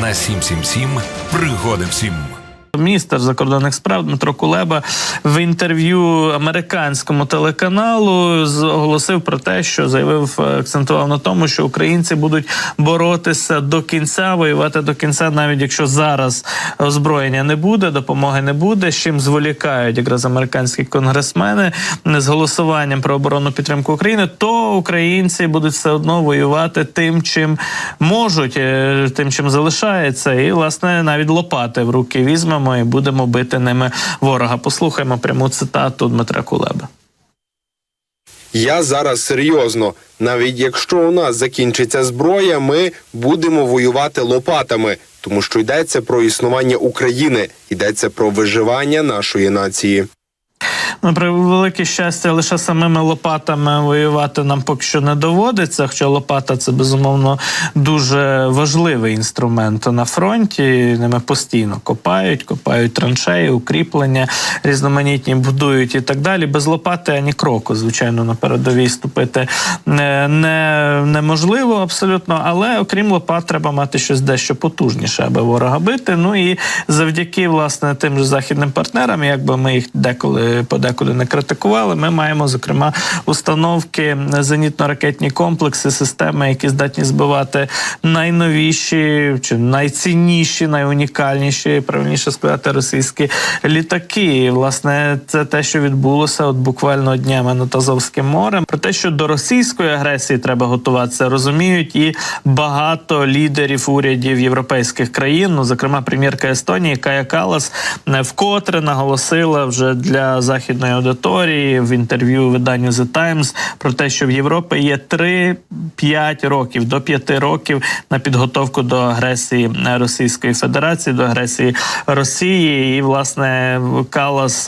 на 7/7 пригоди всім. Міністр закордонних справ Дмитро Кулеба в інтерв'ю американському телеканалу оголосив про те, що заявив, акцентував на тому, що українці будуть боротися до кінця, воювати до кінця, навіть якщо зараз озброєння не буде, допомоги не буде, з чим зволікають якраз американські конгресмени з голосуванням про оборонну підтримку України, то українці будуть все одно воювати тим, чим можуть, тим, чим залишається, і, власне, навіть лопати в руки візьмемо і будемо бити ними ворога. Послухаємо пряму цитату Дмитра Кулеби. Я зараз серйозно. Навіть якщо у нас закінчиться зброя, ми будемо воювати лопатами. Тому що йдеться про існування України, йдеться про виживання нашої нації. При велике щастя, лише самими лопатами воювати нам поки що не доводиться, хоча лопата – це, безумовно, дуже важливий інструмент на фронті. Ними постійно копають траншеї, укріплення, різноманітні будують і так далі. Без лопати ані кроку, звичайно, на передовій ступити неможливо абсолютно, але окрім лопат треба мати щось дещо потужніше, аби ворога бити. Ну і завдяки, власне, тим же західним партнерам, якби ми їх подекуди не критикували, ми маємо, зокрема, установки, зенітно-ракетні комплекси, системи, які здатні збивати найновіші, чи найцінніші, найунікальніші, правильніше сказати, російські літаки. І, власне, це те, що відбулося от буквально днями над Азовським морем. Про те, що до російської агресії треба готуватися, розуміють і багато лідерів урядів європейських країн, ну, зокрема, прем'єрка Естонії Кая Каллас вкотре наголосила вже для західної аудиторії в інтерв'ю виданню The Times про те, що в Європі є 3-5 років, до 5 років на підготовку до агресії Російської Федерації, до агресії Росії. І, власне, Каллас,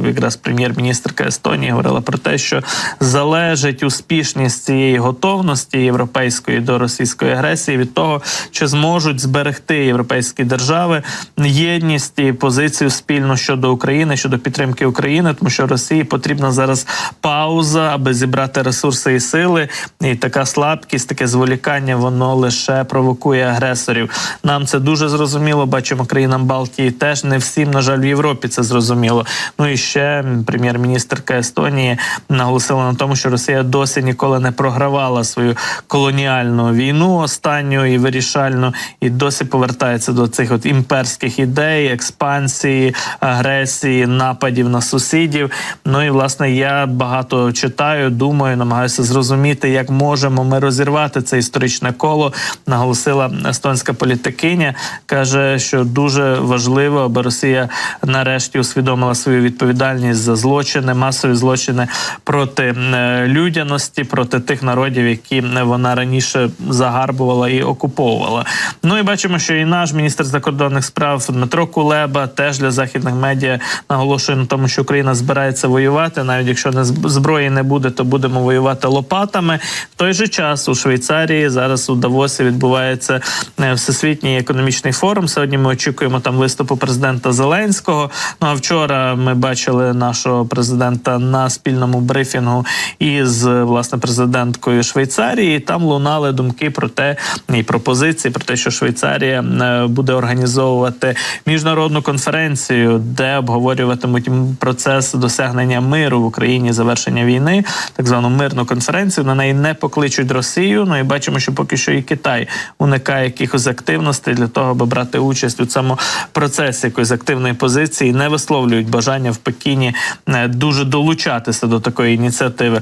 якраз прем'єр-міністрка Естонії, говорила про те, що залежить успішність цієї готовності європейської до російської агресії від того, чи зможуть зберегти європейські держави єдність і позицію спільну щодо України, щодо підтримки України, тому що Росії потрібна зараз пауза, аби зібрати ресурси і сили, і така слабкість, таке зволікання, воно лише провокує агресорів. Нам це дуже зрозуміло, бачимо, країнам Балтії теж, не всім, на жаль, в Європі це зрозуміло. Ну і ще прем'єр-міністрка Естонії наголосила на тому, що Росія досі ніколи не програвала свою колоніальну війну останню і вирішальну, і досі повертається до цих от імперських ідей, експансії, агресії, нападів на сусідів. Ну і, власне, я багато читаю, думаю, намагаюся зрозуміти, як можемо ми розірвати це історичне коло, наголосила естонська політикиня. Каже, що дуже важливо, аби Росія нарешті усвідомила свою відповідальність за злочини, масові злочини проти людяності, проти тих народів, які вона раніше загарбувала і окуповувала. Ну і бачимо, що і наш міністр закордонних справ Дмитро Кулеба теж для західних медіа наголошує на тому, що Україна збирається воювати, навіть якщо зброї не буде, то будемо воювати лопатами. В той же час у Швейцарії зараз у Давосі відбувається Всесвітній економічний форум. Сьогодні ми очікуємо там виступу президента Зеленського. Ну а вчора ми бачили нашого президента на спільному брифінгу із, власне, президенткою Швейцарії. І там лунали думки про те, і пропозиції про те, що Швейцарія буде організовувати міжнародну конференцію, де обговорюватимуть процес досягнення миру в Україні, завершення війни, так звану мирну конференцію. На неї не покличуть Росію. Ну і бачимо, що поки що і Китай уникає якихось активностей для того, аби брати участь у цьому процесі, якоїсь активної позиції, не висловлюють бажання в Пекіні дуже долучатися до такої ініціативи.